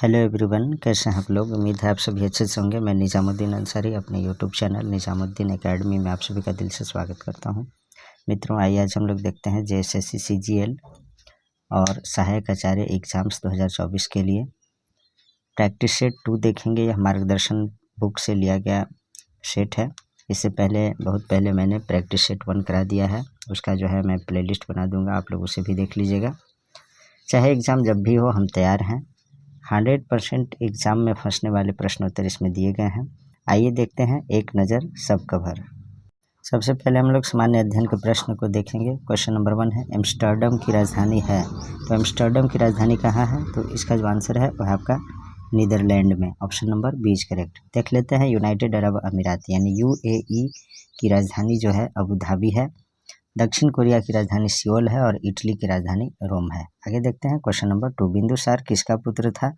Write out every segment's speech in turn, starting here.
Hello everyone, कैसे हैं आप लोग। उम्मीद है आप सभी अच्छे से होंगे। मैं निजामुद्दीन अंसारी अपने यूट्यूब चैनल निजामुद्दीन एकेडमी में आप सभी का दिल से स्वागत करता हूं। मित्रों, आइए आज हम लोग देखते हैं जेएसएससी सीजीएल और सहायक आचार्य एग्ज़ाम्स 2024 के लिए प्रैक्टिस सेट 2 देखेंगे। यह मार्गदर्शन बुक से लिया गया सेट है। इससे पहले बहुत पहले मैंने प्रैक्टिस सेट 1 करा दिया है, उसका जो है मैं प्लेलिस्ट बना दूँगा, आप लोग उसे भी देख लीजिएगा। चाहे एग्ज़ाम जब भी हो, हम तैयार हैं। 100% एग्ज़ाम में फंसने वाले प्रश्नोत्तर इसमें दिए गए हैं। आइए देखते हैं एक नज़र सब कवर। सबसे पहले हम लोग सामान्य अध्ययन के प्रश्न को देखेंगे। क्वेश्चन नंबर 1 है, एम्स्टर्डम की राजधानी है। तो एम्स्टर्डम की राजधानी कहाँ है? तो इसका जो आंसर है वह आपका नीदरलैंड में। Option number B is correct. देख लेते हैं यूनाइटेड अरब अमीरात यानी यूएई की राजधानी जो है अबू धाबी है। दक्षिण कोरिया की राजधानी सियोल है और इटली की राजधानी रोम है। आगे देखते हैं क्वेश्चन नंबर 2, बिंदुसार किसका पुत्र था?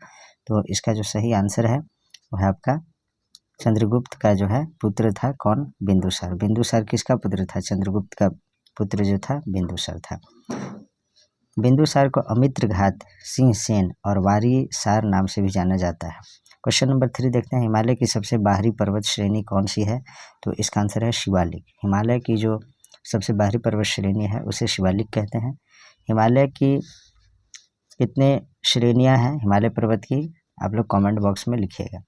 तो इसका जो सही आंसर है वह आपका चंद्रगुप्त का जो है पुत्र था। कौन? बिंदुसार। बिंदुसार किसका पुत्र था? चंद्रगुप्त का पुत्र जो था बिंदुसार था। बिंदुसार को अमित्रघात, सिंहसेन और वारीसार नाम से भी जाना जाता है। क्वेश्चन नंबर 3 देखते हैं, हिमालय की सबसे बाहरी पर्वत श्रेणी कौन सी है? तो इसका आंसर है शिवालिक। हिमालय की जो सबसे बाहरी पर्वत श्रेणी है उसे शिवालिक कहते हैं। हिमालय की कितने श्रेणियां हैं हिमालय पर्वत की? आप लोग कमेंट बॉक्स में लिखिएगा।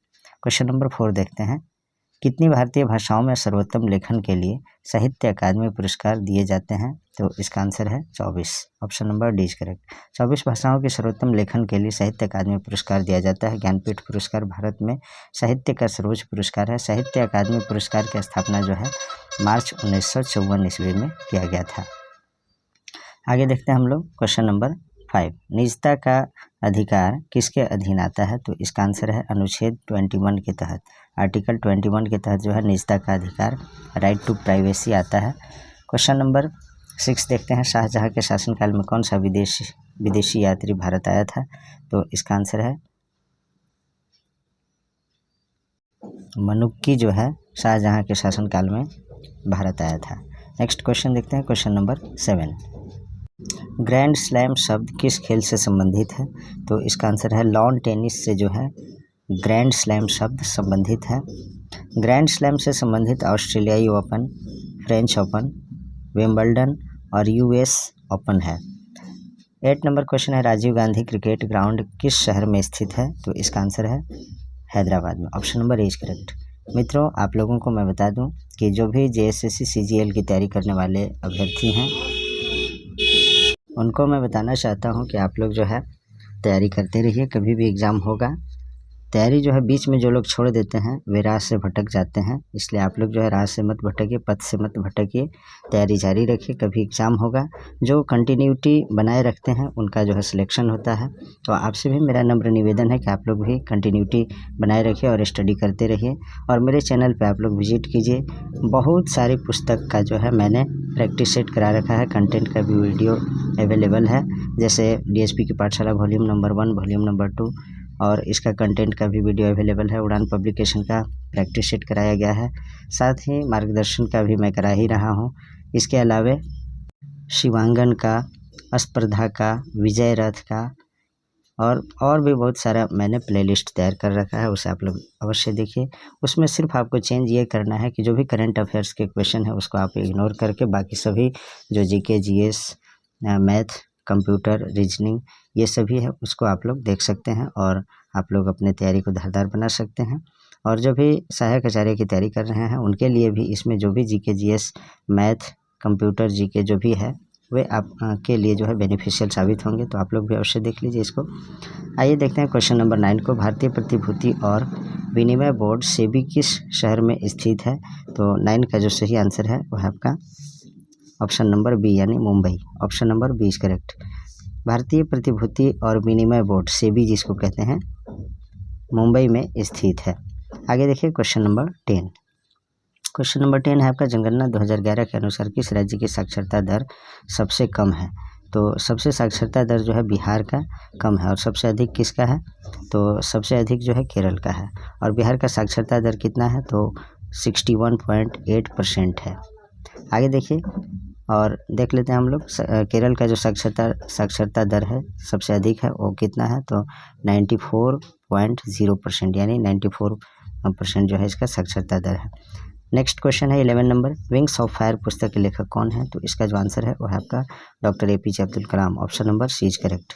क्वेश्चन नंबर 4 देखते हैं, कितनी भारतीय भाषाओं में सर्वोत्तम लेखन के लिए साहित्य अकादमी पुरस्कार दिए जाते हैं? तो इसका आंसर है 24। Option number D is correct. 24 भाषाओं के सर्वोत्तम लेखन के लिए साहित्य अकादमी पुरस्कार दिया जाता है। ज्ञानपीठ पुरस्कार भारत में साहित्य का सर्वोच्च पुरस्कार है। साहित्य अकादमी पुरस्कार की स्थापना जो है मार्च 1954 ईस्वी में किया गया था। आगे देखते हैं हम लोग क्वेश्चन नंबर 5, निजता का अधिकार किसके अधीन आता है? तो इसका आंसर है अनुच्छेद 21 के तहत। आर्टिकल 21 के तहत जो है निजता का अधिकार, राइट टू प्राइवेसी आता है। क्वेश्चन नंबर 6 देखते हैं, शाहजहां के शासनकाल में कौन सा विदेशी यात्री भारत आया था? तो इसका आंसर है मनुक्की जो है शाहजहां के शासनकाल में भारत आया था। नेक्स्ट क्वेश्चन देखते हैं, क्वेश्चन नंबर 7, ग्रैंड स्लैम शब्द किस खेल से संबंधित है? तो इसका आंसर है लॉन टेनिस से जो है ग्रैंड स्लैम शब्द संबंधित है। ग्रैंड स्लैम से संबंधित ऑस्ट्रेलियाई ओपन, फ्रेंच ओपन, विंबलडन और यूएस ओपन है। 8 नंबर क्वेश्चन है, राजीव गांधी क्रिकेट ग्राउंड किस शहर में स्थित है? तो इसका आंसर है हैदराबाद में। Option number A is correct. मित्रों, आप लोगों को मैं बता दूं कि जो भी जेएसएससी सीजीएल की तैयारी करने वाले अभ्यर्थी हैं उनको मैं बताना चाहता हूं कि आप लोग जो है तैयारी करते रहिए। कभी भी एग्ज़ाम होगा, तैयारी जो है बीच में जो लोग छोड़ देते हैं वे राह से भटक जाते हैं। इसलिए आप लोग जो है राह से मत भटकिए, पथ से मत भटकिए, तैयारी जारी रखिए। कभी एग्ज़ाम होगा, जो कंटिन्यूटी बनाए रखते हैं उनका जो है सिलेक्शन होता है। तो आपसे भी मेरा नम्र निवेदन है कि आप लोग भी कंटिन्यूटी बनाए रखिए और स्टडी करते रहिए। और मेरे चैनल पे आप लोग विजिट कीजिए। बहुत सारी पुस्तक का जो है मैंने प्रैक्टिस सेट करा रखा है, कंटेंट का भी वीडियो अवेलेबल है, जैसे डीएसपी की पाठशाला वॉल्यूम नंबर 1, वॉल्यूम नंबर 2 और इसका कंटेंट का भी वीडियो अवेलेबल है। उड़ान पब्लिकेशन का प्रैक्टिस सेट कराया गया है, साथ ही मार्गदर्शन का भी मैं करा ही रहा हूँ। इसके अलावा शिवांगन का, स्पर्धा का, विजय रथ का और भी बहुत सारा मैंने प्लेलिस्ट तैयार कर रखा है, उसे आप लोग अवश्य देखिए। उसमें सिर्फ आपको चेंज ये करना है कि जो भी करंट अफेयर्स के क्वेश्चन है उसको आप इग्नोर करके बाकी सभी जो GK, GS, math, computer, reasoning ये सभी है उसको आप लोग देख सकते हैं और आप लोग अपने तैयारी को धारदार बना सकते हैं। और जो भी सहायक आचार्य की तैयारी कर रहे हैं उनके लिए भी इसमें जो भी GK, GS, math, computer, GK जो भी है वे आप के लिए जो है बेनिफिशियल साबित होंगे। तो आप लोग भी अवश्य देख लीजिए इसको। आइए देखते हैं क्वेश्चन नंबर 9 को, भारतीय प्रतिभूति और विनिमय बोर्ड सेबी किस शहर में स्थित है? तो 9 का जो सही आंसर है वह आपका ऑप्शन नंबर बी यानी Mumbai. Option number B is correct. भारतीय प्रतिभूति और विनिमय बोर्ड सेबी जिसको कहते हैं मुंबई में स्थित है। आगे देखिए क्वेश्चन नंबर 10। क्वेश्चन नंबर 10 है आपका, जनगणना 2011 के अनुसार किस राज्य की साक्षरता दर सबसे कम है? तो सबसे साक्षरता दर जो है बिहार का कम है और सबसे अधिक किसका है? तो सबसे अधिक जो है केरल का है। और बिहार का साक्षरता दर कितना है? तो 61.8% है। आगे देखिए और देख लेते हैं हम लोग केरल का जो साक्षरता दर है सबसे अधिक है, वो कितना है, तो 94.0% यानी 94% जो है इसका साक्षरता दर है। नेक्स्ट क्वेश्चन है 11 नंबर, विंग्स ऑफ फायर पुस्तक के लेखक कौन है, तो इसका जो आंसर है वो है आपका doctor APJ Abdul Kalam. Option number C is correct.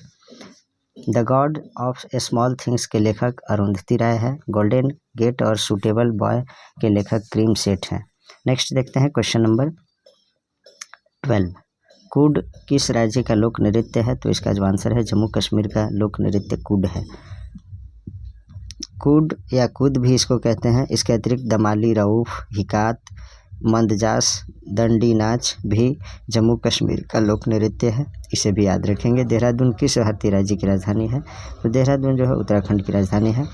The God of small things के लेखक अरुंधति राय है। गोल्डन गेट और सूटेबल बॉय के लेखक क्रीम सेठ हैं। नेक्स्ट देखते हैं क्वेश्चन नंबर 12, कूड किस राज्य का लोक नृत्य है, तो इसका जो आंसर है जम्मू कश्मीर का लोक नृत्य कूड है। कूड या कूद भी इसको कहते हैं। इसके अतिरिक्त दमाली, रऊफ, हिकात, मंदजास, दंडी नाच भी जम्मू कश्मीर का लोक नृत्य है, इसे भी याद रखेंगे। देहरादून किस भारतीय राज्य की राजधानी है, तो देहरादून जो है उत्तराखंड की राजधानी है।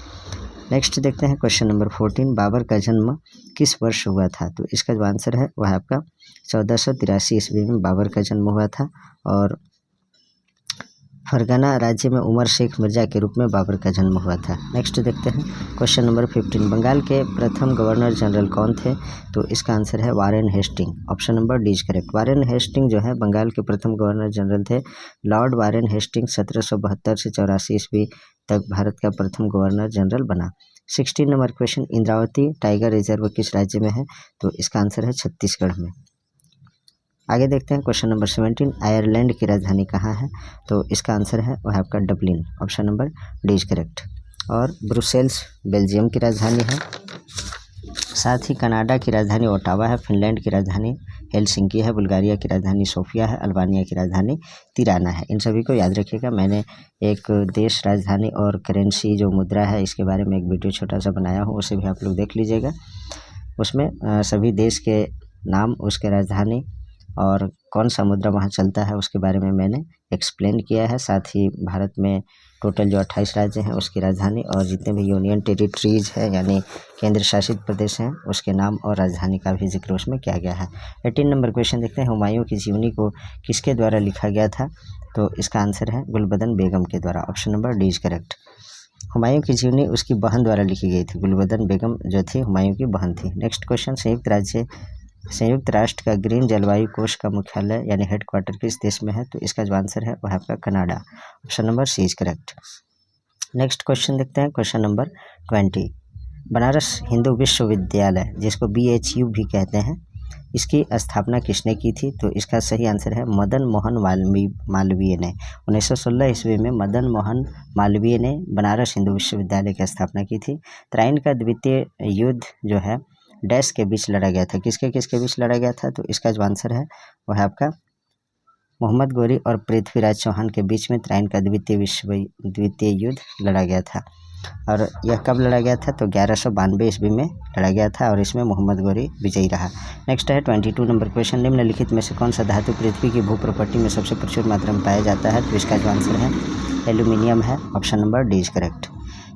नेक्स्ट देखते हैं क्वेश्चन नंबर 14, बाबर का जन्म किस वर्ष हुआ था, तो इसका जो आंसर है वह आपका 1483 ईस्वी में बाबर का जन्म हुआ था। और फरगना राज्य में उमर शेख मिर्जा के रूप में बाबर का जन्म हुआ था। नेक्स्ट देखते हैं क्वेश्चन नंबर 15, बंगाल के प्रथम गवर्नर जनरल कौन थे, तो इसका आंसर है Warren Hasting. Option number D is correct. Warren Hasting जो है बंगाल के प्रथम गवर्नर जनरल थे। लॉर्ड वारेन हेस्टिंग 1772 से 84 ईस्वी तक भारत का प्रथम गवर्नर जनरल बना। 16 number question, Indravati tiger reserve किस राज्य में है, तो इसका आंसर है छत्तीसगढ़ में। आगे देखते हैं क्वेश्चन नंबर 17, आयरलैंड की राजधानी कहाँ है, तो इसका आंसर है वह आपका Dublin. Option number D is correct. और ब्रुसेल्स बेल्जियम की राजधानी है। साथ ही कनाडा की राजधानी ओटावा है। फिनलैंड की राजधानी हेलसिंकी है। बुल्गारिया की राजधानी सोफिया है। अल्बानिया की राजधानी तिराना है। इन सभी को याद रखिएगा। मैंने एक देश, राजधानी और करेंसी जो मुद्रा है इसके बारे में एक वीडियो छोटा सा बनाया हूँ, उसे भी आप लोग देख लीजिएगा। उसमें सभी देश के नाम, उसके राजधानी और कौन सा मुद्रा वहाँ चलता है उसके बारे में मैंने एक्सप्लेन किया है। साथ ही भारत में टोटल जो 28 राज्य हैं उसकी राजधानी और जितने भी यूनियन टेरिटरीज हैं यानी केंद्र शासित प्रदेश हैं उसके नाम और राजधानी का भी जिक्र उसमें किया गया है। 18 नंबर क्वेश्चन देखते हैं, हुमायूं की जीवनी को किसके द्वारा लिखा गया था, तो इसका आंसर है गुलबदन बेगम के द्वारा। Option number D is correct. Humayun की जीवनी उसकी बहन द्वारा लिखी गई थी। गुलबदन बेगम जो थी हुमायूं की बहन थी। नेक्स्ट क्वेश्चन, संयुक्त राष्ट्र का ग्रीन जलवायु कोष का मुख्यालय यानी हेडक्वार्टर किस देश में है, तो इसका जो आंसर है वह आपका Canada. Option number C is correct. Next question देखते हैं क्वेश्चन नंबर 20, बनारस हिंदू विश्वविद्यालय जिसको BHU भी कहते हैं, इसकी स्थापना किसने की थी, तो इसका सही आंसर है मदन मोहन मालवीय ने। 1916 ईस्वी में मदन मोहन मालवीय ने बनारस हिंदू विश्वविद्यालय की स्थापना की थी। तराइन का द्वितीय युद्ध जो है डैश के बीच लड़ा गया था, किसके बीच लड़ा गया था, तो इसका जो आंसर है वह आपका मोहम्मद गोरी और पृथ्वीराज चौहान के बीच में तराइन का द्वितीय युद्ध लड़ा गया था। और यह कब लड़ा गया था, तो 1192 ईस्वी में लड़ा गया था और इसमें मोहम्मद गोरी विजयी रहा। नेक्स्ट है 22 नंबर क्वेश्चन, निम्नलिखित में से कौन सा धातु पृथ्वी की भू प्रॉपर्टी में सबसे प्रचुर मात्रा में पाया जाता है, तो इसका जो आंसर है एल्यूमिनियम है। Option number D is correct.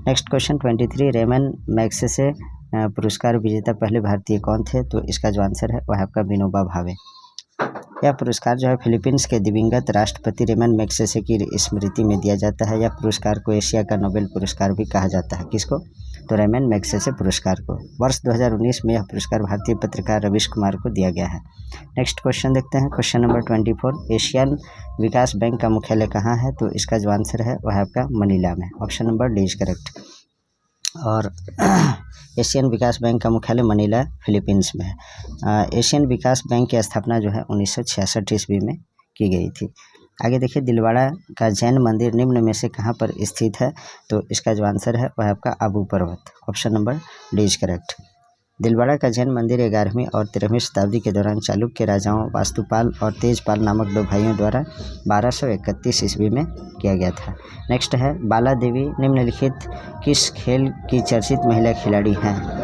Next question 23, Ramon Magsaysay पुरस्कार विजेता पहले भारतीय कौन थे, तो इसका जो आंसर है वह आपका विनोबा भावे। यह पुरस्कार जो है फिलीपींस के दिवंगत राष्ट्रपति रेमन मैग्सेसे की स्मृति में दिया जाता है। यह पुरस्कार को एशिया का नोबेल पुरस्कार भी कहा जाता है। किसको, तो रेमन मैग्सेसे पुरस्कार को। वर्ष 2019 में यह पुरस्कार भारतीय पत्रकार रवीश कुमार को दिया गया है। नेक्स्ट क्वेश्चन देखते हैं क्वेश्चन नंबर 24, एशियन विकास बैंक का मुख्यालय कहाँ है, तो इसका जो आंसर है वह आपका मनीला में। Option number D is correct. और एशियन विकास बैंक का मुख्यालय मनीला फिलीपींस में है। एशियन विकास बैंक की स्थापना जो है 1966 ईस्वी में की गई थी। आगे देखिए, दिलवाड़ा का जैन मंदिर निम्न में से कहाँ पर स्थित है, तो इसका जो आंसर है वह आपका आबू पर्वत। Option number D is correct. Dilwara का जैन मंदिर 11वीं और 13वीं शताब्दी के दौरान चालुक्य राजाओं वास्तुपाल और तेजपाल नामक 2 भाइयों द्वारा 1231 ईस्वी में किया गया था। नेक्स्ट है, बाला देवी निम्नलिखित किस खेल की चर्चित महिला खिलाड़ी हैं,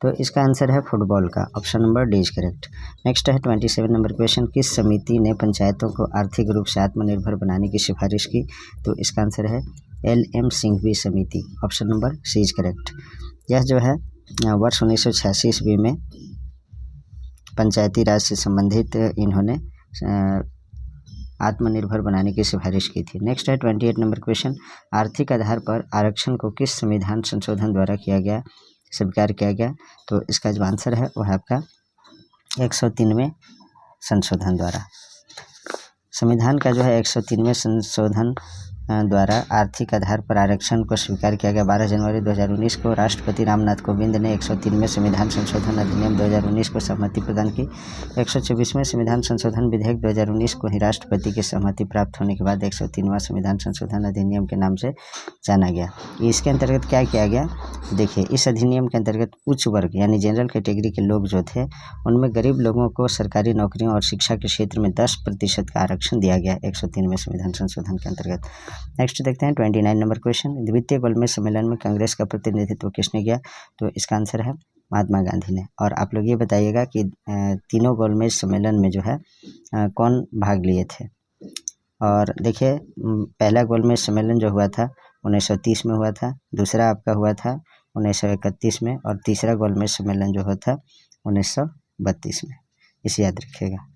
तो इसका आंसर है फुटबॉल का। Option number D is correct. Next है 27 नंबर क्वेश्चन, किस समिति ने पंचायतों को आर्थिक रूप से आत्मनिर्भर बनाने की सिफारिश की, तो इसका आंसर है LM सिंघवी समिति। Option number C is correct. यह जो है वर्ष 1986 ईस्वी में पंचायती राज से संबंधित इन्होंने आत्मनिर्भर बनाने की सिफारिश की थी। नेक्स्ट है 28 नंबर क्वेश्चन, आर्थिक आधार पर आरक्षण को किस संविधान संशोधन द्वारा स्वीकार किया गया, तो इसका जो आंसर है वह आपका 103वें संशोधन द्वारा। संविधान का जो है 103वें संशोधन द्वारा आर्थिक आधार पर आरक्षण को स्वीकार किया गया। 12 जनवरी 2019 को राष्ट्रपति रामनाथ कोविंद ने 103वें संविधान संशोधन अधिनियम 2019 को सहमति प्रदान की। 124वें संविधान संशोधन विधेयक 2019 को ही राष्ट्रपति की सहमति प्राप्त होने के बाद 103वां संविधान संशोधन अधिनियम के नाम से जाना गया। इसके अंतर्गत क्या किया गया, देखिए इस अधिनियम के अंतर्गत उच्च वर्ग यानी जनरल कैटेगरी के लोग जो थे उनमें गरीब लोगों को सरकारी नौकरियों और शिक्षा के क्षेत्र में 10% का आरक्षण दिया गया 103वें संविधान संशोधन के अंतर्गत। नेक्स्ट देखते हैं 29 नंबर क्वेश्चन। द्वितीय गोलमेज सम्मेलन में कांग्रेस का प्रतिनिधित्व किसने किया, तो इसका आंसर है महात्मा गांधी ने। और आप लोग ये बताइएगा कि तीनों गोलमेज सम्मेलन में जो है कौन भाग लिए थे। और देखिए पहला गोलमेज सम्मेलन जो हुआ था 1930 में हुआ था, दूसरा आपका हुआ था 1931 में और तीसरा गोलमेज सम्मेलन जो हुआ था 1932 में। इसे याद रखिएगा।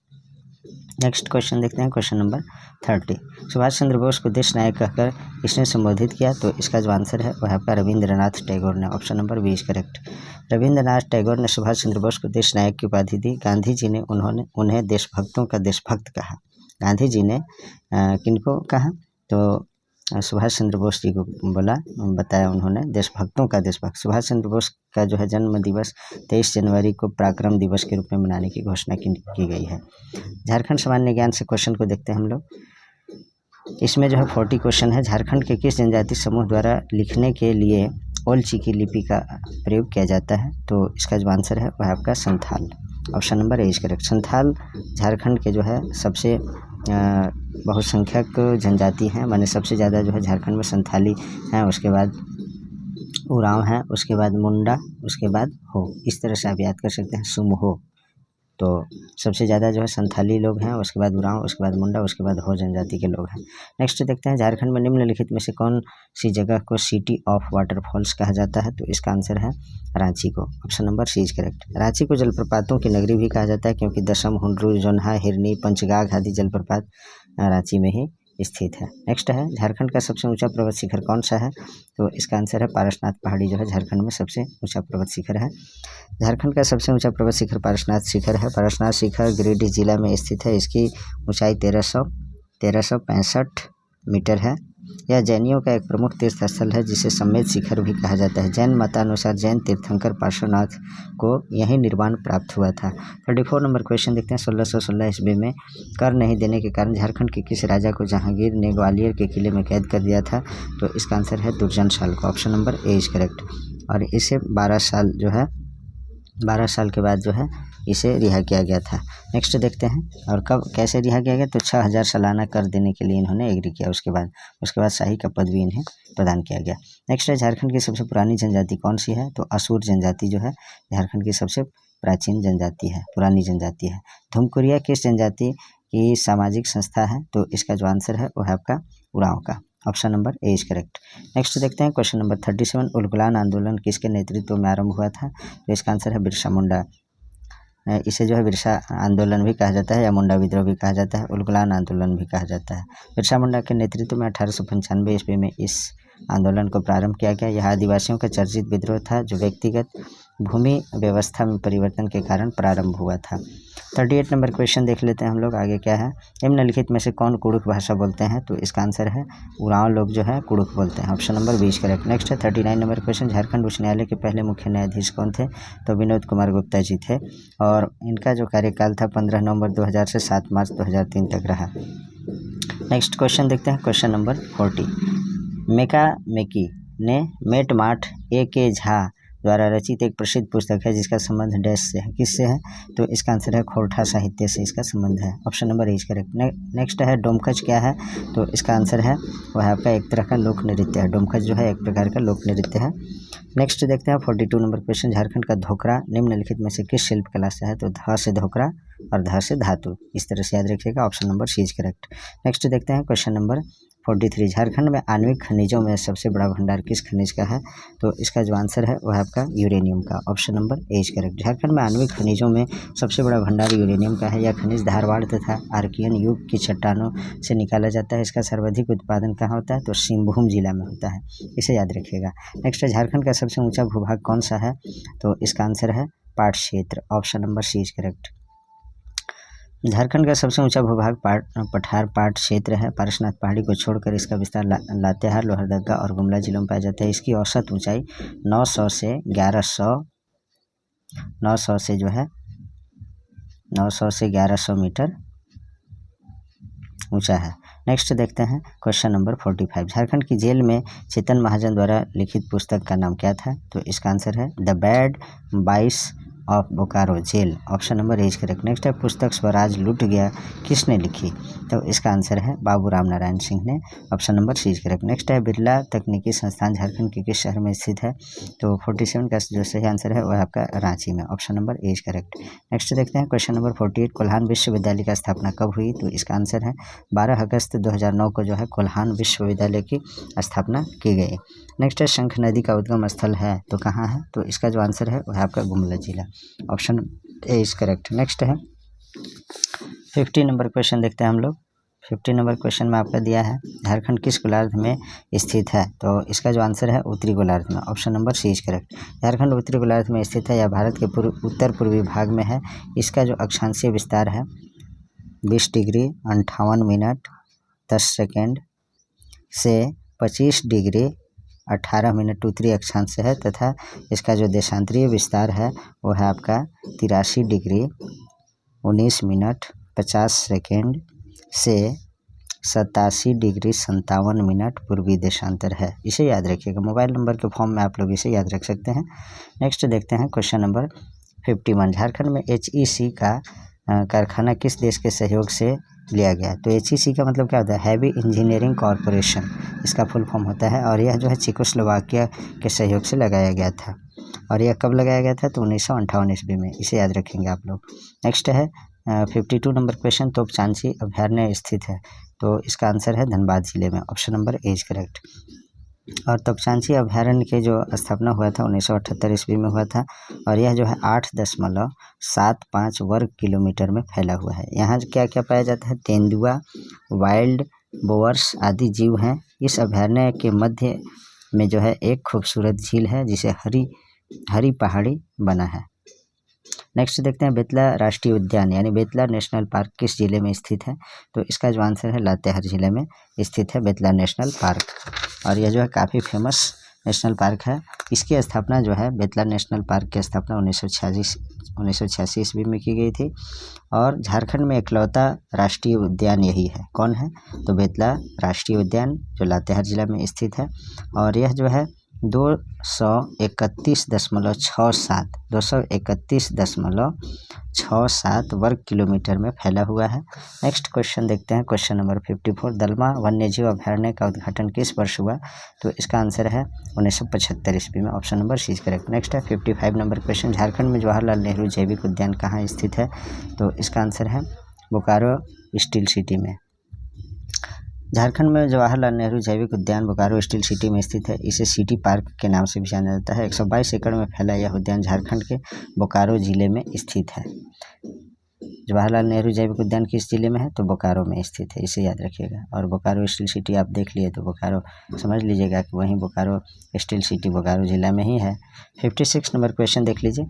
नेक्स्ट क्वेश्चन देखते हैं, क्वेश्चन नंबर 30। सुभाष चंद्र बोस को देश नायक कहकर किसने संबोधित किया, तो इसका जो आंसर है वह आपका रविंद्रनाथ टैगोर ने। Option number 20 correct. Rabindranath Tagore ने सुभाष चंद्र बोस को देश नायक की उपाधि दी। गांधी जी ने उन्हें देशभक्तों का देशभक्त कहा। गांधी जी ने किनको कहा, तो सुभाष चंद्र बोस जी को बताया उन्होंने देशभक्तों का देशभक्त। सुभाष चंद्र बोस का जो है जन्म दिवस 23 जनवरी को पराक्रम दिवस के रूप में मनाने की घोषणा की गई है। झारखंड सामान्य ज्ञान से क्वेश्चन को देखते हैं हम लोग। इसमें जो है 40 क्वेश्चन है। झारखंड के किस जनजाति समूह द्वारा लिखने के लिए ओलची की लिपि का प्रयोग किया जाता है, तो इसका जो आंसर है वह आपका Santhal. Option number A is correct. Santhal Jharkhand के जो है सबसे बहुसंख्यक जनजाति हैं, माने सबसे ज़्यादा जो है झारखंड में संथाली हैं, उसके बाद उरांव हैं, उसके बाद मुंडा, उसके बाद हो। इस तरह से आप याद कर सकते हैं सुमहो। तो सबसे ज़्यादा जो है संथाली लोग हैं, उसके बाद उरांव, उसके बाद मुंडा, उसके बाद हो जनजाति के लोग हैं। नेक्स्ट देखते हैं झारखंड में निम्नलिखित में से कौन सी जगह को सिटी ऑफ वाटरफॉल्स कहा जाता है, तो इसका आंसर है रांची को। Option number C is correct. Ranchi को जलप्रपातों की नगरी भी कहा जाता है क्योंकि दशम, हुंड्रू, जोन्हा, हिरनी, पंचगाघ आदि जलप्रपात रांची में ही स्थित है। नेक्स्ट है झारखंड का सबसे ऊंचा पर्वत शिखर कौन सा है, तो इसका आंसर है पारसनाथ पहाड़ी जो है झारखंड में सबसे ऊंचा पर्वत शिखर है। झारखंड का सबसे ऊंचा पर्वत शिखर पारसनाथ शिखर है। पारसनाथ शिखर गिरिडीह जिला में स्थित है। इसकी ऊंचाई 1365 मीटर है। यह जैनियों का एक प्रमुख तीर्थ स्थल है जिसे समेत शिखर भी कहा जाता है। जैन मतानुसार जैन तीर्थंकर पार्श्वनाथ को यही निर्वाण प्राप्त हुआ था। 34 नंबर क्वेश्चन देखते हैं। 1616 ईस्वी में कर नहीं देने के कारण झारखंड के किस राजा को जहांगीर ने ग्वालियर के किले में कैद कर दिया था, तो इसका आंसर है दुर्जन साल को। Option number A is correct. और इसे 12 साल के बाद जो है इसे रिहा किया गया था। नेक्स्ट देखते हैं और कब कैसे रिहा किया गया, तो 6000 सालाना कर देने के लिए इन्होंने एग्री किया। उसके बाद शाही का पद भी इन्हें प्रदान किया गया। नेक्स्ट है झारखंड की सबसे पुरानी जनजाति कौन सी है, तो असुर जनजाति जो है झारखंड की सबसे प्राचीन जनजाति है, पुरानी जनजाति है। धुमकुरिया किस जनजाति की सामाजिक संस्था है, तो इसका जो आंसर है वो है आपका उरांव का। Option number A is correct. Next देखते हैं क्वेश्चन नंबर 37। उलगुलान आंदोलन किसके नेतृत्व में आरंभ हुआ था, तो इसका आंसर है बिरसा मुंडा। इसे जो है बिरसा आंदोलन भी कहा जाता है या मुंडा विद्रोह भी कहा जाता है, उलगुलान आंदोलन भी कहा जाता है। बिरसा मुंडा के नेतृत्व में 1895 ईस्वी में इस आंदोलन को प्रारंभ किया गया। यह आदिवासियों का चर्चित विद्रोह था जो व्यक्तिगत भूमि व्यवस्था में परिवर्तन के कारण प्रारंभ हुआ था। 38 नंबर क्वेश्चन देख लेते हैं हम लोग। आगे क्या है, निम्नलिखित में से कौन कुड़ुख भाषा बोलते हैं, तो इसका आंसर है उरांव लोग जो है कुड़ुख बोलते हैं। Option number 20 correct. नेक्स्ट है 39 नंबर क्वेश्चन। झारखंड उच्च न्यायालय के पहले मुख्य न्यायाधीश कौन थे, तो विनोद कुमार गुप्ता जी थे और इनका जो कार्यकाल था 15 नवंबर 2000 से 7 मार्च 2003 तक रहा। नेक्स्ट क्वेश्चन देखते हैं, क्वेश्चन नंबर 40। मेकामेकी ने मेटमाठ A.K. झा द्वारा रचित एक प्रसिद्ध पुस्तक है जिसका संबंध डैश से है, किससे है, तो इसका आंसर है खोरठा साहित्य से इसका संबंध है। Option number A is correct. Next है डोमकच क्या है, तो इसका आंसर है वह आपका एक तरह का लोक नृत्य है। डोमकच जो है एक प्रकार का लोक नृत्य है। नेक्स्ट देखते हैं 42 नंबर क्वेश्चन। झारखंड का धोकरा निम्नलिखित में से किस शिल्प कला से है, तो ध से धोकरा और ध से धातु, इस तरह से याद रखिएगा। Option number C is correct. Next देखते हैं क्वेश्चन नंबर 43। झारखंड में आणविक खनिजों में सबसे बड़ा भंडार किस खनिज का है, तो इसका जो आंसर है वह आपका यूरेनियम का। Option number A is correct. Jharkhand में आणविक खनिजों में सबसे बड़ा भंडार यूरेनियम का है। यह खनिज धारवाड़ तथा आर्कियन युग की चट्टानों से निकाला जाता है। इसका सर्वाधिक उत्पादन कहाँ होता है, तो सिंहभूम जिला में होता है, इसे याद रखिएगा। नेक्स्ट है झारखंड का सबसे ऊंचा भूभाग कौन सा है, तो इसका आंसर है पाट क्षेत्र। Option number C is correct. Jharkhand का सबसे ऊंचा भूभाग पठार पाट क्षेत्र है। पारसनाथ पहाड़ी को छोड़कर इसका विस्तार लातेहार, लोहरदगा और गुमला जिलों में पाया जाता है। इसकी औसत ऊंचाई 900 से 1100 मीटर ऊंचा है। नेक्स्ट देखते हैं क्वेश्चन नंबर 45। झारखंड की जेल में चेतन महाजन द्वारा लिखित पुस्तक का नाम क्या था? तो इसका आंसर है the bad boys of Bokaro jail. Option number is correct. Next है पुस्तक स्वराज लुट गया किसने लिखी? तो इसका आंसर है बाबू राम नारायण सिंह ने। Option number C is correct. Next है बिरला तकनीकी संस्थान झारखंड के किस शहर में स्थित है? तो 47 का जो सही आंसर है वह आपका रांची में। Option number A is correct. Next देखते हैं क्वेश्चन नंबर 48। कोल्हान विश्वविद्यालय का स्थापना कब हुई? तो इसका आंसर है 12 अगस्त 2009 को जो है कोल्हान विश्वविद्यालय की स्थापना की गई। नेक्स्ट है शंख नदी का उद्गम स्थल है तो कहाँ है? तो इसका जो आंसर है वह आपका गुमला जिला। Option A is correct. Next है 50 नंबर क्वेश्चन देखते हैं हम लोग। 50 नंबर क्वेश्चन में आपका दिया है झारखंड किस गोलार्ध में स्थित है? तो इसका जो आंसर है उत्तरी गोलार्ध में। Option number C is correct. Jharkhand उत्तरी गोलार्ध में स्थित है। यह भारत के उत्तर पूर्वी भाग में है। इसका जो अक्षांशीय विस्तार है 20 डिग्री 58 मिनट 10 सेकेंड से 25 डिग्री 18 मिनट उत्तरी अक्षांश से है तथा इसका जो देशांतरीय विस्तार है वो है आपका 83 डिग्री 19 मिनट 50 सेकेंड से 87 डिग्री 57 मिनट पूर्वी देशांतर है। इसे याद रखिएगा, मोबाइल नंबर के फॉर्म में आप लोग इसे याद रख सकते हैं। नेक्स्ट देखते हैं क्वेश्चन नंबर 51। झारखंड में HEC का कारखाना किस देश के सहयोग से लिया गया? तो HEC का मतलब क्या होता है? हैवी इंजीनियरिंग कॉरपोरेशन इसका फुल फॉर्म होता है और यह जो है चेकोस्लोवाकिया के सहयोग से लगाया गया था। और यह कब लगाया गया था? तो 1958 ईस्वी में। इसे याद रखेंगे आप लोग। नेक्स्ट है 52 नंबर क्वेश्चन। तोपचांची अभयारण्य स्थित है तो इसका आंसर है धनबाद जिले में। Option number A is correct. और तोपचांची अभयारण्य के जो स्थापना हुआ था 1978 ईस्वी में हुआ था और यह जो है 8.75 वर्ग किलोमीटर में फैला हुआ है। यहाँ क्या क्या पाया जाता है? तेंदुआ, वाइल्ड बोअर्स आदि जीव हैं। इस अभयारण्य के मध्य में जो है एक खूबसूरत झील है जिसे हरी पहाड़ी बना है। नेक्स्ट देखते हैं बेतला राष्ट्रीय उद्यान यानी बेतला नेशनल पार्क किस जिले में स्थित है? तो इसका जो आंसर है लातेहार जिले में स्थित है बेतला नेशनल पार्क। और यह जो है काफ़ी फेमस नेशनल पार्क है। इसकी स्थापना जो है बेतला नेशनल पार्क की स्थापना 1986 ईस्वी में की गई थी और झारखंड में इकलौता राष्ट्रीय उद्यान यही है। कौन है? तो बेतला राष्ट्रीय उद्यान जो लातेहार जिला में स्थित है और यह जो है 231.67 वर्ग किलोमीटर में फैला हुआ है। नेक्स्ट क्वेश्चन देखते हैं क्वेश्चन नंबर 54। दलमा वन्यजीव अभयारण्य का उद्घाटन किस वर्ष हुआ? तो इसका आंसर है 1975 ईस्वी में। Option number C is correct. Next है 55 नंबर क्वेश्चन। झारखंड में जवाहरलाल नेहरू जैविक उद्यान कहाँ स्थित है? तो इसका आंसर है बोकारो स्टील सिटी में। झारखंड में जवाहरलाल नेहरू जैविक उद्यान बोकारो स्टील सिटी में स्थित है। इसे सिटी पार्क के नाम से भी जाना जाता है। 122 एकड़ में फैला यह उद्यान झारखंड के बोकारो जिले में स्थित है। जवाहरलाल नेहरू जैविक उद्यान किस जिले में है? तो बोकारो में स्थित है। इसे याद रखिएगा। और बोकारो स्टील सिटी आप देख लिए तो बोकारो समझ लीजिएगा कि वहीं बोकारो स्टील सिटी बोकारो जिला में ही है। 56 नंबर क्वेश्चन देख लीजिए।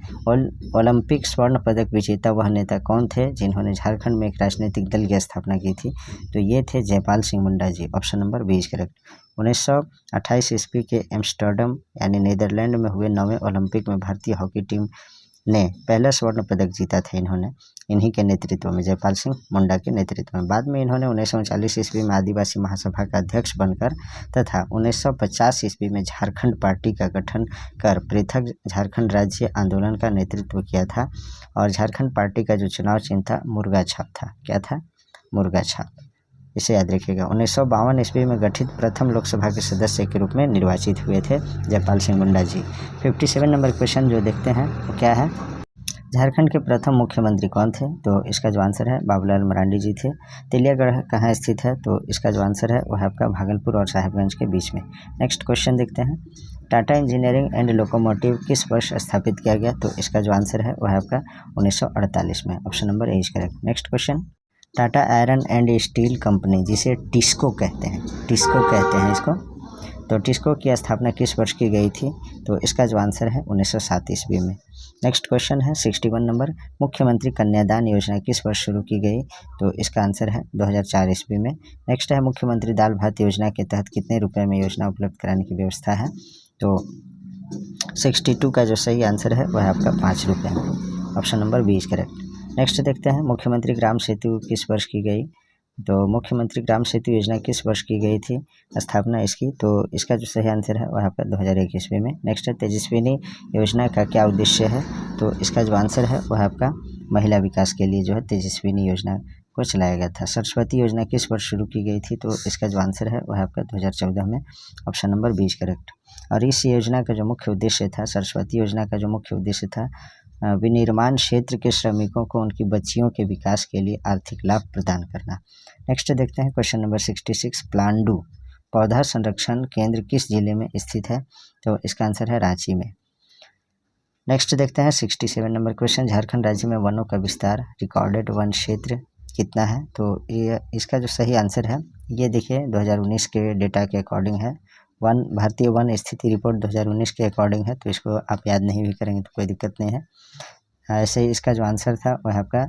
ओलंपिक स्वर्ण पदक विजेता वह नेता कौन थे जिन्होंने झारखंड में एक राजनीतिक दल की स्थापना की थी? तो ये थे Jaipal Singh Munda ji. Option number B is correct. 1928 ईस्वी के एम्स्टर्डम यानी नीदरलैंड में हुए 9वें ओलंपिक में भारतीय हॉकी टीम ने पहला स्वर्ण पदक जीता था। इन्होंने इन्हीं के नेतृत्व में, जयपाल सिंह मुंडा के नेतृत्व में। बाद में इन्होंने 1939 ईस्वी में आदिवासी महासभा का अध्यक्ष बनकर तथा 1950 ईस्वी में झारखंड पार्टी का गठन कर पृथक झारखंड राज्य आंदोलन का नेतृत्व किया था। और झारखंड पार्टी का जो चुनाव चिन्ह था मुर्गा छाप था। क्या था? मुर्गा छाप। इसे याद रखिएगा। 1952 ईस्वी में गठित प्रथम लोकसभा के सदस्य के रूप में निर्वाचित हुए थे जयपाल सिंह मुंडा जी। 57 नंबर क्वेश्चन जो देखते हैं वो क्या है? झारखंड के प्रथम मुख्यमंत्री कौन थे? तो इसका जो आंसर है बाबूलाल मरांडी जी थे। तेलियागढ़ कहाँ स्थित है? तो इसका जो आंसर है वह आपका भागलपुर और साहिबगंज के बीच में। नेक्स्ट क्वेश्चन देखते हैं। टाटा इंजीनियरिंग एंड लोकोमोटिव किस वर्ष स्थापित किया गया? तो इसका जो आंसर है वह आपका 1948 में। Option number A is correct. Next question. Tata iron and steel company जिसे टिस्को कहते हैं, इसको, तो टिस्को की स्थापना किस वर्ष की गई थी? तो इसका जो आंसर है 1907 ईस्वी में। नेक्स्ट क्वेश्चन है 61 नंबर, मुख्यमंत्री कन्यादान योजना किस वर्ष शुरू की गई? तो इसका आंसर है 2004 ईस्वी में। नेक्स्ट है, मुख्यमंत्री दाल भात योजना के तहत कितने रुपए में योजना उपलब्ध कराने की व्यवस्था है? तो 62 का जो सही आंसर है वह है आपका 5 रुपये में। Option number B is correct. Next देखते हैं, मुख्यमंत्री ग्राम सेतु किस वर्ष की गई? तो मुख्यमंत्री ग्राम सेतु योजना किस वर्ष की गई थी स्थापना इसकी? तो इसका जो सही आंसर है वह आपका 2001 ईस्वी में। नेक्स्ट है, तेजस्विनी योजना का क्या उद्देश्य है? तो इसका जो आंसर है वह आपका महिला विकास के लिए जो है तेजस्विनी योजना को चलाया गया था। सरस्वती योजना किस वर्ष शुरू की गई थी? तो इसका जो आंसर है वह आपका 2014 में। Option number B is correct. और इस योजना का जो मुख्य उद्देश्य था, सरस्वती योजना का जो मुख्य उद्देश्य था, विनिर्माण क्षेत्र के श्रमिकों को उनकी बच्चियों के विकास के लिए आर्थिक लाभ प्रदान करना। नेक्स्ट देखते हैं क्वेश्चन नंबर 66, प्लांडू पौधा संरक्षण केंद्र किस जिले में स्थित है? तो इसका आंसर है रांची में। नेक्स्ट देखते हैं 67 नंबर क्वेश्चन, झारखंड राज्य में वनों का विस्तार रिकॉर्डेड वन क्षेत्र कितना है? तो ये इसका जो सही आंसर है, ये देखिए 2019 के डेटा के अकॉर्डिंग है। भारतीय वन स्थिति रिपोर्ट 2019 के अकॉर्डिंग है, तो इसको आप याद नहीं भी करेंगे तो कोई दिक्कत नहीं है। ऐसे ही इसका जो आंसर था वह आपका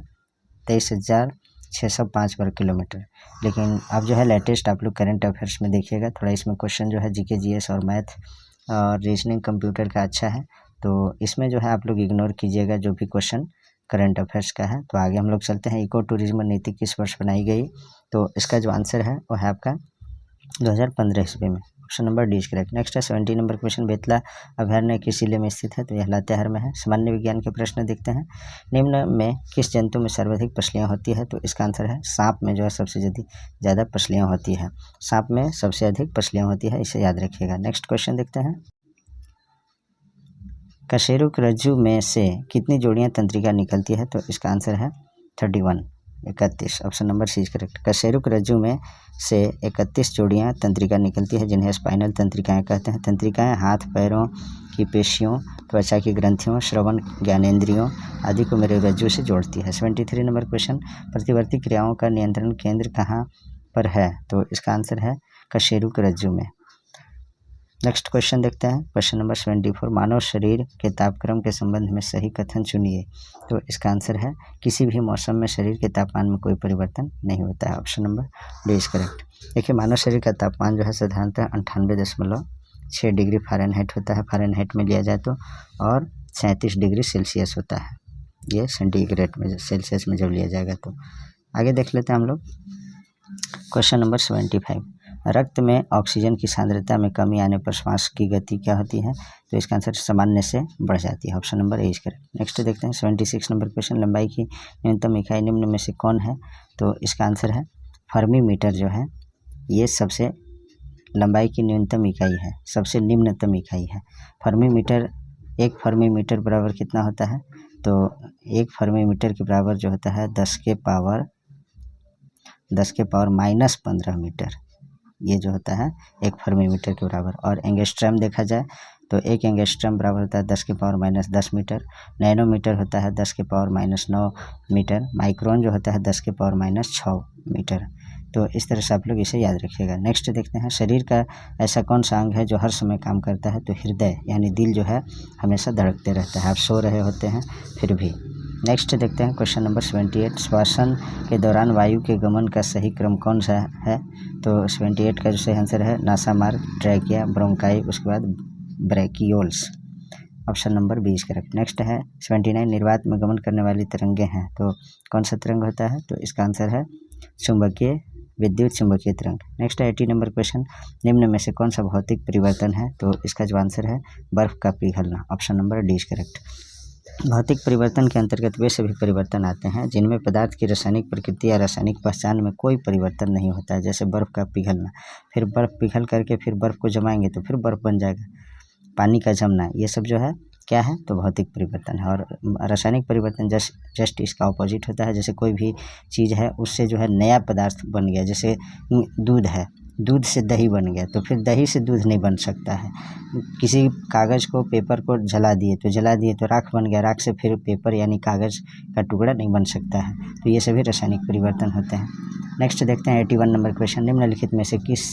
23,605 वर्ग किलोमीटर। लेकिन अब जो है लेटेस्ट आप लोग करंट अफेयर्स में देखिएगा, थोड़ा इसमें क्वेश्चन जो है जीके जीएस और मैथ और रीजनिंग कंप्यूटर का अच्छा है, तो इसमें जो है आप लोग इग्नोर कीजिएगा जो भी क्वेश्चन करंट अफेयर्स का है। तो आगे हम लोग चलते हैं, इको टूरिज्म नीति किस वर्ष बनाई गई? तो इसका जो आंसर है वह है आपका 2015 ईस्वी में। Option number D is correct. Next है 70 नंबर क्वेश्चन, बेतला अभयारण्य किस जिले में स्थित है? तो यह लातेहार में है। सामान्य विज्ञान के प्रश्न देखते हैं, निम्न में किस जंतु में सर्वाधिक पसलियाँ होती है? तो इसका आंसर है सांप में जो है सबसे ज़्यादा पसलियाँ होती है। सांप में सबसे अधिक पसलियाँ होती है, इसे याद रखिएगा। नेक्स्ट क्वेश्चन देखते हैं, कशेरुक रज्जु में से कितनी जोड़ियाँ तंत्रिका निकलती है? तो इसका आंसर है 31। Option number C is correct. कशेरुक रज्जु में से 31 जोड़ियाँ तंत्रिका निकलती है, जिन्हें स्पाइनल तंत्रिकाएं कहते हैं। तंत्रिकाएं हाथ पैरों की पेशियों, त्वचा की ग्रंथियों, श्रवण ज्ञानेंद्रियों आदि को मेरुरज्जु से जोड़ती है। 73 नंबर क्वेश्चन, प्रतिवर्ती क्रियाओं का नियंत्रण केंद्र कहाँ पर है? तो इसका आंसर है कशेरुक रज्जु में। नेक्स्ट क्वेश्चन देखते हैं, क्वेश्चन नंबर 74, मानव शरीर के तापक्रम के संबंध में सही कथन चुनिए। तो इसका आंसर है किसी भी मौसम में शरीर के तापमान में कोई परिवर्तन नहीं होता है। Option number D is correct. देखिए, मानव शरीर का तापमान जो है साधारणतः 98.6 डिग्री फ़ारेनहाइट होता है, फ़ारेनहाइट में लिया जाए तो, और 37 डिग्री सेल्सियस होता है, ये सेंटीग्रेड में सेल्सियस में जब लिया जाएगा तो। आगे देख लेते हैं हम लोग क्वेश्चन नंबर 75, रक्त में ऑक्सीजन की सांद्रता में कमी आने पर श्वास की गति क्या होती है? तो इसका आंसर सामान्य से बढ़ जाती है। Option number A is correct. Next देखते हैं 76 नंबर क्वेश्चन, लंबाई की न्यूनतम इकाई निम्न में से कौन है? तो इसका आंसर है फर्मी मीटर जो है, ये सबसे लंबाई की न्यूनतम इकाई है, सबसे निम्नतम इकाई है। फर्मी मीटर, एक फर्मी मीटर बराबर कितना होता है? तो एक फर्मी मीटर के बराबर जो होता है 10 के पावर -15 मीटर, ये जो होता है एक फर्मी मीटर के बराबर। और एंगस्ट्रम देखा जाए तो एक एंगस्ट्रम बराबर होता है 10 के पावर -10 मीटर। नैनोमीटर होता है 10 के पावर -9 मीटर। माइक्रोन जो होता है 10 के पावर -6 मीटर। तो इस तरह से आप लोग इसे याद रखिएगा। नेक्स्ट देखते हैं, शरीर का ऐसा कौन सा अंग है जो हर समय काम करता है? तो हृदय, यानी दिल जो है हमेशा धड़कते रहता है, आप सो रहे होते हैं फिर भी। नेक्स्ट देखते हैं क्वेश्चन नंबर 78, श्वसन के दौरान वायु के गमन का सही क्रम कौन सा है? तो 78 का जो सही आंसर है नासामार्ग, ट्रैकिया, ब्रोंकाई, उसके बाद bronchioles. Option number B is correct. Next है 79, निर्वात में गमन करने वाली तरंगे हैं, तो कौन सा तरंग होता है? तो इसका आंसर है चुंबकीय, विद्युत चुंबकीय तरंग। नेक्स्ट है 80 नंबर क्वेश्चन, निम्न में से कौन सा भौतिक परिवर्तन है? तो इसका जो आंसर है बर्फ का पिघलना। Option number D is correct. भौतिक परिवर्तन के अंतर्गत वे सभी परिवर्तन आते हैं जिनमें पदार्थ की रासायनिक प्रकृति या रासायनिक पहचान में कोई परिवर्तन नहीं होता है, जैसे बर्फ़ का पिघलना। फिर बर्फ़ पिघल करके फिर बर्फ़ को जमाएंगे तो फिर बर्फ़ बन जाएगा। पानी का जमना, ये सब जो है क्या है? तो भौतिक परिवर्तन है। और रासायनिक परिवर्तन जस्ट इसका ऑपोजिट होता है, जैसे कोई भी चीज़ है उससे जो है नया पदार्थ बन गया, जैसे दूध है, दूध से दही बन गया तो फिर दही से दूध नहीं बन सकता है। किसी कागज़ को, पेपर को जला दिए तो राख बन गया, राख से फिर पेपर यानी कागज़ का टुकड़ा नहीं बन सकता है। तो ये सभी रासायनिक परिवर्तन होते हैं। नेक्स्ट देखते हैं 81 नंबर क्वेश्चन, निम्नलिखित में से किस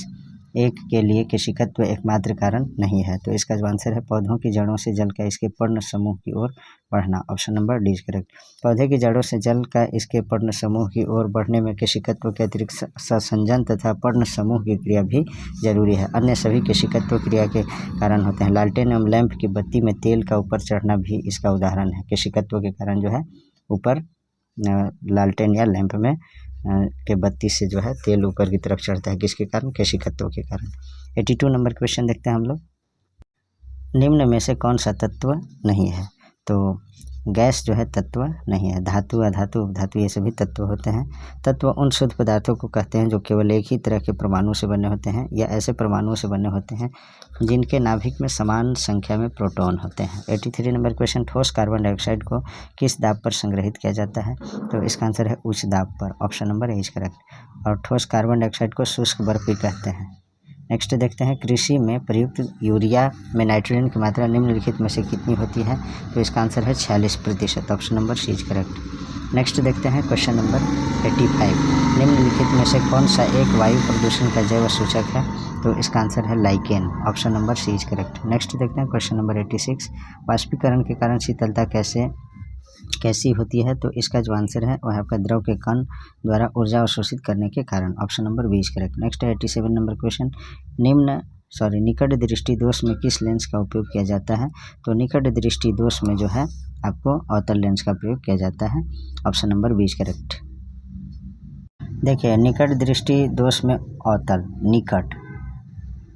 एक के लिए केशिकत्व एकमात्र कारण नहीं है। तो इसका जो आंसर है पौधों की जड़ों से जल का इसके पर्ण समूह की ओर बढ़ना, option number D is correct. पौधे की जड़ों से जल का इसके पर्ण समूह की ओर बढ़ने में केशिकत्व के अतिरिक्त संसंजन तथा पर्ण समूह की क्रिया भी जरूरी है। अन्य सभी केशिकत्व क्रिया के कारण होते हैं। लालटेन एवं लैंप की बत्ती में तेल का ऊपर चढ़ना भी इसका उदाहरण है। केशिकत्व के कारण जो है ऊपर लालटेन या लैंप में के बत्ती से जो है तेल ऊपर की तरफ चढ़ता है, किसके कारण? केशिकत्व के कारण। 82 नंबर क्वेश्चन देखते हैं हम लोग। निम्न में से कौन सा तत्व नहीं है? तो गैस जो है तत्व नहीं है। धातु, अधातु, उपधातु ये सभी तत्व होते हैं। तत्व उन शुद्ध पदार्थों को कहते हैं जो केवल एक ही तरह के परमाणु से बने होते हैं या ऐसे परमाणुओं से बने होते हैं जिनके नाभिक में समान संख्या में प्रोटॉन होते हैं। 83 नंबर क्वेश्चन। ठोस कार्बन डाइऑक्साइड को किस दाब पर संग्रहित किया जाता है? तो इसका आंसर है उच्च दाब पर, option number A is correct. और ठोस कार्बन डाइऑक्साइड को शुष्क बर्फ भी कहते हैं। नेक्स्ट देखते हैं, कृषि में प्रयुक्त यूरिया में नाइट्रोजन की मात्रा निम्नलिखित में से कितनी होती है? तो इसका आंसर है 46%, option number C is correct. Next देखते हैं क्वेश्चन नंबर 85। निम्नलिखित में से कौन सा एक वायु प्रदूषण का जैव सूचक है? तो इसका आंसर है lichen, option number C is correct. Next देखते हैं क्वेश्चन नंबर 86। वाष्पीकरण के कारण शीतलता कैसी होती है? तो इसका जो आंसर है वह आपका द्रव के कण द्वारा ऊर्जा अवशोषित करने के कारण, option number B is correct. Next है 87 नंबर क्वेश्चन। निकट दृष्टि दोष में किस लेंस का उपयोग किया जाता है? तो निकट दृष्टि दोष में जो है आपको अवतल लेंस का प्रयोग किया जाता है, option number B is correct. देखिए, निकट दृष्टि दोष में अवतल,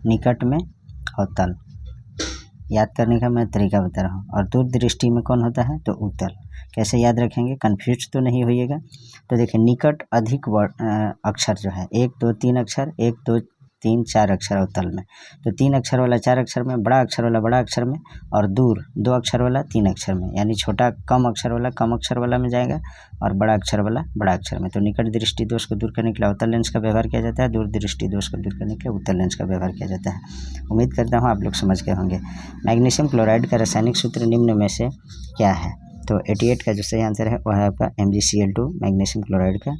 निकट में अवतल याद करने का मैं तरीका बता रहा हूँ। और दूर दृष्टि में कौन होता है? तो उत्तल। कैसे याद रखेंगे? कन्फ्यूज तो नहीं होइएगा। तो देखिए, निकट अधिक अक्षर जो है 1 2 3 अक्षर, 1 2 3 4 अक्षर अवतल में। तो 3 अक्षर वाला 4 अक्षर में, बड़ा अक्षर वाला बड़ा अक्षर में, और दूर 2 अक्षर वाला 3 अक्षर में, यानी छोटा कम अक्षर वाला कम अक्षर वाला में जाएगा और बड़ा अक्षर वाला बड़ा अक्षर में। तो निकट दृष्टि दोष को दूर करने के लिए अवतल लेंस का व्यवहार किया जाता है, दूर दृष्टि दोष को दूर करने के लिए उत्तल लेंस का व्यवहार किया जाता है। उम्मीद करता हूँ आप लोग समझ गए होंगे। मैग्नीशियम क्लोराइड का रासायनिक सूत्र निम्न में से क्या है? तो 88 का जो सही आंसर है वह है आपका MgCl2, मैग्नीशियम क्लोराइड का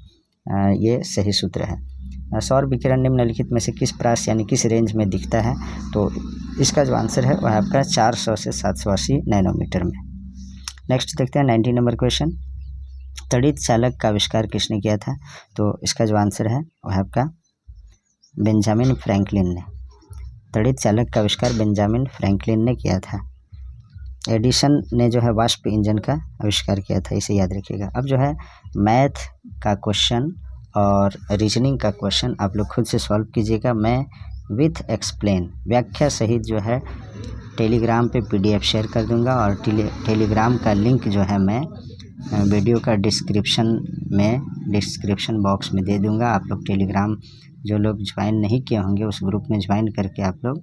ये सही सूत्र है। सौर विकिरण निम्नलिखित में से किस प्रास यानी किस रेंज में दिखता है? तो इसका जो आंसर है वह आपका 400 से 780 नैनोमीटर में। नेक्स्ट देखते हैं 90 नंबर क्वेश्चन। तड़ित चालक का आविष्कार किसने किया था? तो इसका जो आंसर है वह आपका बेंजामिन फ्रैंकलिन ने। तड़ित चालक का आविष्कार बेंजामिन फ्रैंकलिन ने किया था। एडिसन ने जो है वाष्प इंजन का आविष्कार किया था, इसे याद रखिएगा। अब जो है मैथ का क्वेश्चन और रीजनिंग का क्वेश्चन आप लोग खुद से सॉल्व कीजिएगा। मैं विथ एक्सप्लेन व्याख्या सहित जो है टेलीग्राम पे PDF शेयर कर दूंगा और टेलीग्राम का लिंक जो है मैं वीडियो का डिस्क्रिप्शन बॉक्स में दे दूंगा। आप लोग टेलीग्राम जो लोग ज्वाइन नहीं किए होंगे उस ग्रुप में ज्वाइन करके आप लोग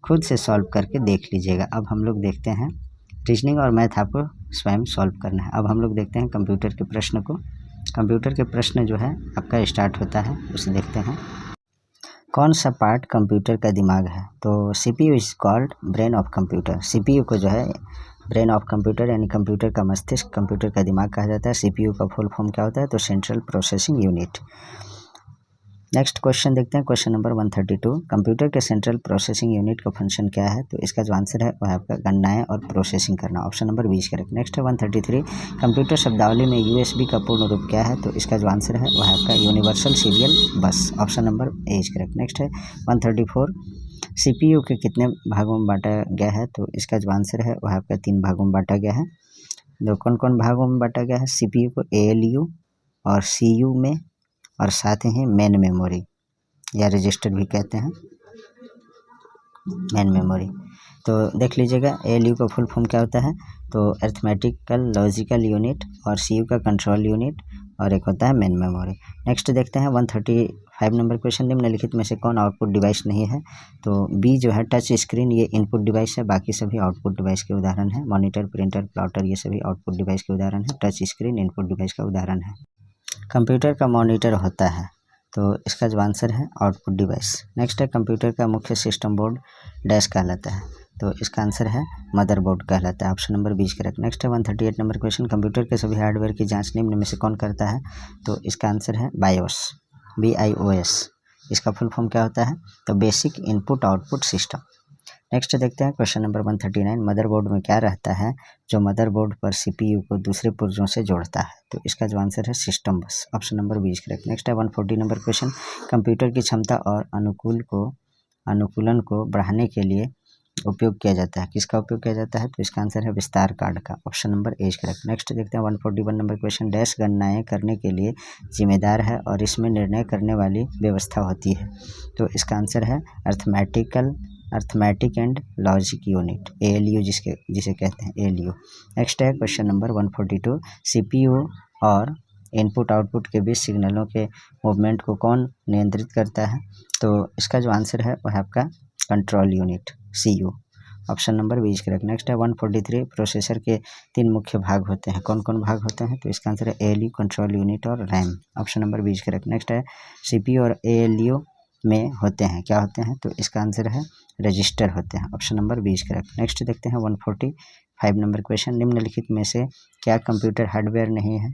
खुद से सॉल्व करके देख लीजिएगा। अब हम लोग देखते हैं रीजनिंग और मैथ आपको स्वयं सॉल्व करना है। अब हम लोग देखते हैं कंप्यूटर के प्रश्न को। कंप्यूटर के प्रश्न जो है आपका स्टार्ट होता है, उसे देखते हैं। कौन सा पार्ट कंप्यूटर का दिमाग है? तो CPU is called brain of computer. CPU को जो है ब्रेन ऑफ कंप्यूटर यानी कंप्यूटर का मस्तिष्क, कंप्यूटर का दिमाग कहा जाता है। CPU का फुल फॉर्म क्या होता है? तो central processing unit. Next question देखते हैं, क्वेश्चन नंबर 132। कंप्यूटर के सेंट्रल प्रोसेसिंग यूनिट का फंक्शन क्या है? तो इसका जो आंसर है वह आपका गणनाएं और प्रोसेसिंग करना, ऑप्शन नंबर 20 करेक्ट। नेक्स्ट है 133। कंप्यूटर शब्दावली में USB का पूर्ण रूप क्या है? तो इसका जो आंसर है वह आपका यूनिवर्सल सीरियल बस, option number A is correct. Next है 134। CPU के कितने भागों में बांटा गया है? तो इसका जो आंसर है वह आपका 3 भागों में बांटा गया है। तो कौन कौन भागों में बांटा गया है? CPU को ALU और CU में, और साथ ही मेन मेमोरी या रजिस्टर भी कहते हैं, मेन मेमोरी। तो देख लीजिएगा ALU का फुल फॉर्म क्या होता है? तो अरिथमेटिकल लॉजिकल यूनिट, और CU का कंट्रोल यूनिट, और एक होता है मेन मेमोरी। नेक्स्ट देखते हैं 135 नंबर क्वेश्चन। निम्नलिखित में से कौन आउटपुट डिवाइस नहीं है? तो B जो है टच स्क्रीन, ये इनपुट डिवाइस है, बाकी सभी आउटपुट डिवाइस के उदाहरण है। मॉनिटर, प्रिंटर, प्लॉटर ये सभी आउटपुट डिवाइस के उदाहरण है। टच स्क्रीन इनपुट डिवाइस का उदाहरण है। कंप्यूटर का मॉनिटर होता है, तो इसका जो आंसर है आउटपुट डिवाइस। नेक्स्ट है कंप्यूटर का मुख्य सिस्टम बोर्ड डैश कहलाता है, तो इसका आंसर है मदरबोर्ड कहलाता है, ऑप्शन नंबर 20 करेक्ट। नेक्स्ट है 138 नंबर क्वेश्चन। कंप्यूटर के सभी हार्डवेयर की जांच निम्न में से कौन करता है? तो इसका आंसर है BIOS। इसका फुल फॉर्म क्या होता है? तो basic input output system. Next देखते हैं क्वेश्चन नंबर 139, मदरबोर्ड में क्या रहता है जो मदरबोर्ड पर सीपीयू को दूसरे पुर्जों से जोड़ता है? तो इसका जो आंसर है सिस्टम बस, ऑप्शन नंबर 20 करेक्ट। नेक्स्ट है 140 नंबर क्वेश्चन, कंप्यूटर की क्षमता और अनुकूलन को बढ़ाने के लिए उपयोग किया जाता है, किसका उपयोग किया जाता है? तो इसका आंसर है विस्तार कार्ड का, option number A correct. Next देखते हैं 141 नंबर क्वेश्चन, डैश गणनाएं करने के लिए जिम्मेदार है और इसमें निर्णय करने वाली व्यवस्था होती है? तो इसका आंसर है arithmetic and logic unit, ALU जिसे कहते हैं ALU। नेक्स्ट है क्वेश्चन नंबर 142, CPU और इनपुट आउटपुट के बीच सिग्नलों के मूवमेंट को कौन नियंत्रित करता है? तो इसका जो आंसर है वह है आपका control unit, CU, option number 20 correct. Next है 143, प्रोसेसर के 3 मुख्य भाग होते हैं, कौन कौन भाग होते हैं? तो इसका आंसर है ALU, कंट्रोल यूनिट और RAM, option number 20 correct. Next है CPU और ALU में होते हैं, क्या होते हैं? तो इसका आंसर है रजिस्टर होते हैं, ऑप्शन नंबर 20 करेक्ट। नेक्स्ट देखते हैं 145 नंबर क्वेश्चन, निम्नलिखित में से क्या कंप्यूटर हार्डवेयर नहीं है?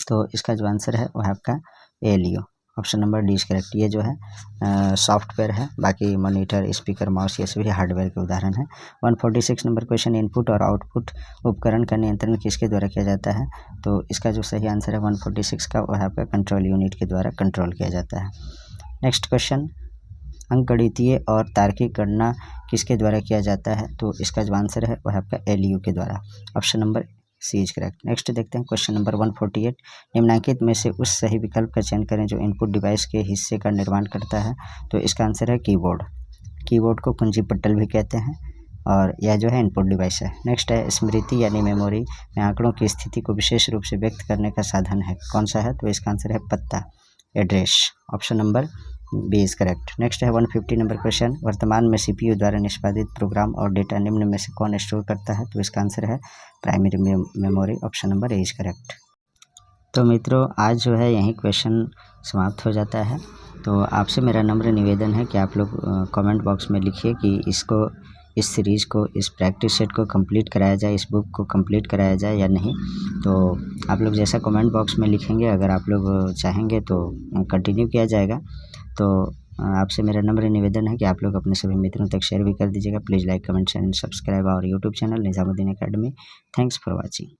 तो इसका जो आंसर है वह आपका ALU, option number D correct. ये जो है सॉफ्टवेयर है, बाकी मॉनिटर, स्पीकर, माउस ये सभी हार्डवेयर के उदाहरण है। 146 नंबर क्वेश्चन, इनपुट और आउटपुट उपकरण का नियंत्रण किसके द्वारा किया जाता है? तो इसका जो सही आंसर है 146 का वह आपका कंट्रोल यूनिट के द्वारा कंट्रोल किया जाता है। नेक्स्ट क्वेश्चन, अंकगणितीय और तार्किक गणना किसके द्वारा किया जाता है? तो इसका जो आंसर है वह आपका ALU के द्वारा, option number C correct. Next देखते हैं क्वेश्चन नंबर 148, निम्नलिखित में से उस सही विकल्प का चयन करें जो इनपुट डिवाइस के हिस्से का निर्माण करता है? तो इसका आंसर है कीबोर्ड को कुंजी पट्टल भी कहते हैं और यह जो है इनपुट डिवाइस है। नेक्स्ट है स्मृति यानी मेमोरी में आंकड़ों की स्थिति को विशेष रूप से व्यक्त करने का साधन है, कौन सा है? तो इसका आंसर है पता, address, option number 20 correct. Next है 150 नंबर क्वेश्चन, वर्तमान में CPU द्वारा निष्पादित प्रोग्राम और डेटा निम्न में से कौन स्टोर करता है? तो इसका आंसर है primary memory, option number 20 correct. तो मित्रों आज जो है यही क्वेश्चन समाप्त हो जाता है। तो आपसे मेरा नम्र निवेदन है कि आप लोग कमेंट बॉक्स में लिखिए कि इस सीरीज़ को, इस प्रैक्टिस सेट को कंप्लीट कराया जाए, इस बुक को कंप्लीट कराया जाए या नहीं। तो आप लोग जैसा कमेंट बॉक्स में लिखेंगे, अगर आप लोग चाहेंगे तो कंटिन्यू किया जाएगा। तो आपसे मेरा नम्र निवेदन है कि आप लोग अपने सभी मित्रों तक शेयर भी कर दीजिएगा। Please like, comment and subscribe our YouTube channel Nizamuddin academy. Thanks for watching.